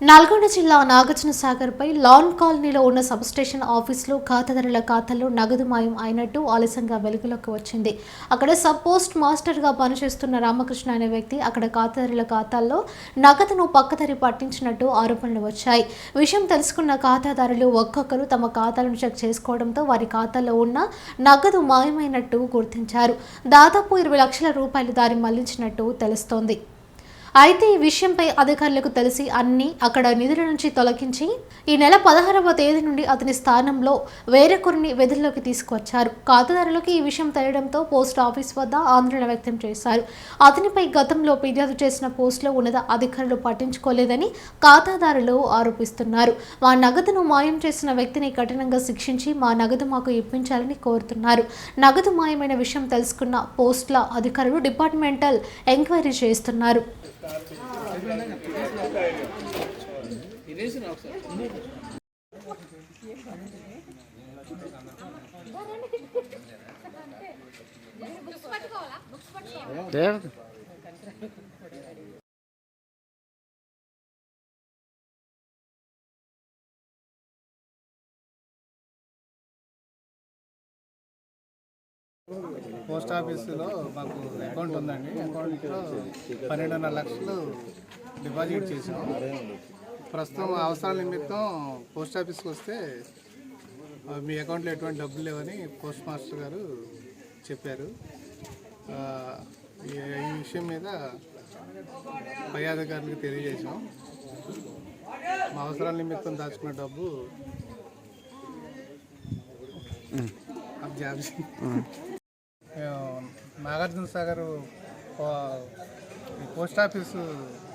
నల్గొండ జిల్లా నాగార్జునసాగర్పై లాన్ కాలనీలో ఉన్న సబ్స్టేషన్ ఆఫీసులో ఖాతాదారుల ఖాతాల్లో నగదు మాయం అయినట్టు ఆలస్యంగా వెలుగులోకి వచ్చింది. అక్కడ సబ్ పోస్ట్ మాస్టర్గా పనిచేస్తున్న రామకృష్ణ అనే వ్యక్తి అక్కడ ఖాతాదారుల ఖాతాల్లో నగదును పక్కదారి పట్టించినట్టు ఆరోపణలు వచ్చాయి. విషయం తెలుసుకున్న ఖాతాదారులు ఒక్కొక్కరు తమ ఖాతాలను చెక్ చేసుకోవడంతో వారి ఖాతాల్లో ఉన్న నగదు మాయమైనట్టు గుర్తించారు. దాదాపు 20 లక్షల రూపాయలు దారి మళ్లించినట్టు తెలుస్తోంది. అయితే ఈ విషయంపై అధికారులకు తెలిసి అన్ని అక్కడ నిధుల నుంచి తొలగించి ఈ నెల 16వ తేదీ నుండి అతని స్థానంలో వేరొకరిని విధుల్లోకి తీసుకువచ్చారు. ఖాతాదారులకు ఈ విషయం తెలియడంతో పోస్ట్ ఆఫీస్ వద్ద ఆందోళన వ్యక్తం చేశారు. అతనిపై గతంలో ఫిర్యాదు చేసిన పోస్టులో ఉన్నత అధికారులు పట్టించుకోలేదని ఖాతాదారులు ఆరోపిస్తున్నారు. మా నగదును మాయం చేసిన వ్యక్తిని కఠినంగా శిక్షించి మా నగదు మాకు ఇప్పించాలని కోరుతున్నారు. నగదు మాయమైన విషయం తెలుసుకున్న పోస్టుల అధికారులు డిపార్ట్మెంటల్ ఎంక్వైరీ చేస్తున్నారు. పోస్ట్ ఆఫీసులో మాకు అకౌంట్ ఉందండి. అకౌంట్లో 12.5 లక్షలు డిపాజిట్ చేసాం. ప్రస్తుతం అవసరాల నిమిత్తం పోస్ట్ ఆఫీస్కి వస్తే మీ అకౌంట్లో ఎటువంటి డబ్బులు లేవని పోస్ట్ మాస్టర్ గారు చెప్పారు. ఈ విషయం మీద పై అధికారులకు తెలియజేసాం. మా అవసరాల నిమిత్తం దాచుకున్న డబ్బు Nagarjunasagar post office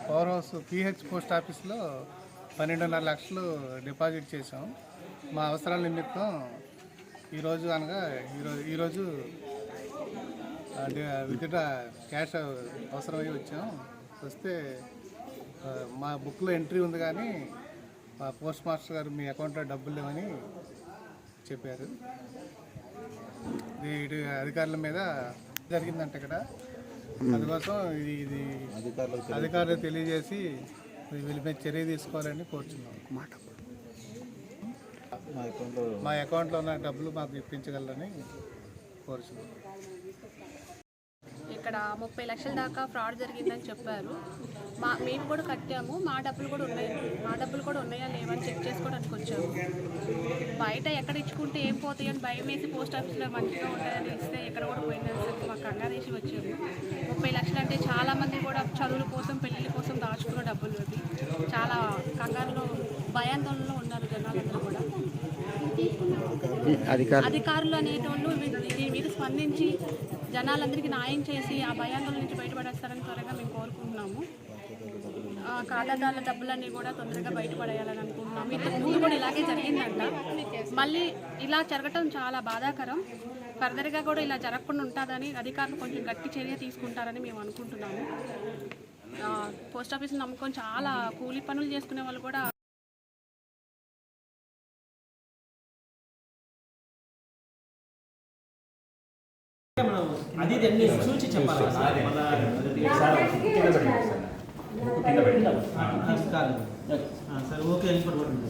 power house PH post ఆఫీస్లో 12.5 లక్షలు డిపాజిట్ చేసాం. మా అవసరాల నిమిత్తం ఈరోజు అనగా ఈరోజు విత్డ్రా క్యాష్ అవసరమై వచ్చాం. వస్తే మా బుక్లో ఎంట్రీ ఉంది కానీ మా పోస్ట్ మాస్టర్ గారు మీ అకౌంట్లో డబ్బులు లేవని చెప్పారు. ఇది అధికారుల మీద జరిగిందంట. ఇక్కడ అందుకోసం ఇది అధికారులకు తెలియజేసి వీళ్ళ మీద చర్య తీసుకోవాలని కోరుచున్నాం. మా అకౌంట్లో ఉన్న డబ్బులు మాకు ఇప్పించగలరని కోరుచున్నాం. ఇక్కడ 30 లక్షల దాకా ఫ్రాడ్ జరిగిందని చెప్పారు. మేము కూడా కట్టాము. మా డబ్బులు కూడా ఉన్నాయా లేవని చెక్ చేసుకోవడానికి వచ్చాము. బయట ఎక్కడ ఇచ్చుకుంటే ఏం పోతాయని భయం వేసి పోస్ట్ ఆఫీస్లో మంచిగా ఉంటాయని ఇస్తే ఎక్కడ కూడా పోయిందని మాకు కంగారేసి వచ్చాము. 30 లక్షలు అంటే చాలామంది కూడా చదువుల కోసం పెళ్ళిళ్ళ కోసం దాచుకున్న డబ్బులు అవి. చాలా కంగారులో భయాందోళనలో ఉన్నారు జనాలందరూ కూడా. అధికారులు అనేటోళ్ళు దీని మీద స్పందించి జనాలందరికీ న్యాయం చేసి ఆ భయాందోళన నుంచి బయటపడేస్తారని త్వరగా మేము కోరుకుంటున్నాము. ఖాతాదారుల డబ్బులన్నీ కూడా తొందరగా బయటపడేయాలని అనుకుంటున్నాము. ఇంతకు ముందు కూడా ఇలాగే జరిగిందంట. మళ్ళీ ఇలా జరగటం చాలా బాధాకరం. ఫర్దర్గా కూడా ఇలా జరగకుండా ఉంటుందని అధికారులు కొంచెం గట్టి చర్య తీసుకుంటారని మేము అనుకుంటున్నాము. పోస్ట్ ఆఫీస్ని నమ్ముకొని చాలా కూలీ పనులు చేసుకునే వాళ్ళు కూడా అది చూసి చెప్పాలి. సార్ ఓకే వెళ్ళిపోతుంది.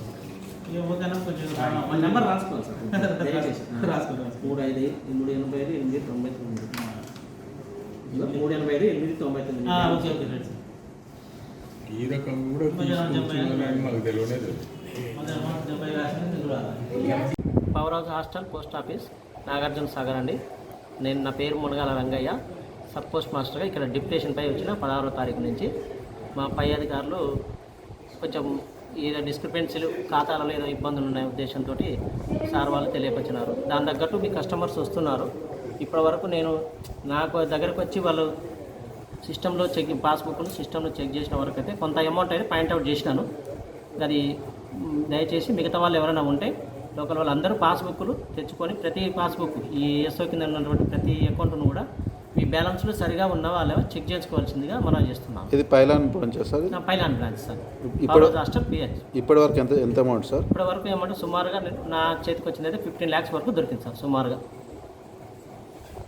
ఓకేనా కొంచెం మన నెంబర్ రాసుకోవాలి సార్. రాసుకోవాలి. 385 899 385 899. Okay okay right sir. ఈ రకం కూడా మాకు తెలియలేదు. Power house hostel post office Nagarjunasagar అండి. నా పేరు మునగాల రంగయ్య. సబ్ పోస్ట్ మాస్టర్గా ఇక్కడ డిప్యుటేషన్పై వచ్చిన 16వ తారీఖు నుంచి మా పై అధికారులు కొంచెం ఏదో డిస్క్రిపెన్సీలు ఖాతాలలో ఏదో ఇబ్బందులు ఉన్నాయి ఉద్దేశంతో సార్ వాళ్ళు తెలియపరిచినారు. దాని తగ్గట్టు మీ కస్టమర్స్ వస్తున్నారు. ఇప్పటివరకు నేను నాకు దగ్గరకు వచ్చి వాళ్ళు సిస్టంలో పాస్బుక్ను సిస్టంలో చెక్ చేసిన వరకు అయితే కొంత అమౌంట్ అయితే పాయింట్అవుట్ చేసినాను. అది దయచేసి మిగతా వాళ్ళు ఎవరైనా ఉంటే లోకల్ వాళ్ళందరూ పాస్బుక్లు తెచ్చుకొని ప్రతి పాస్బుక్ ఈ ఎస్ఓ కింద ఉన్నటువంటి ప్రతి అకౌంట్ను కూడా మీ బ్యాలెన్స్లు సరిగా ఉన్నవా లేవా చెక్ చేసుకోవాల్సిందిగా మనం చేస్తున్నాం. ఇది pylon branch sir? Pylon branch sir. Hostel PH. ఇప్పటివరకు ఎంత అమౌంట్ సార్? ఇప్పటివరకు అమౌంట్ సుమారుగా నా చేతికి వచ్చింది అయితే 15 lakhs వరకు దొరికింది సార్ సుమారుగా.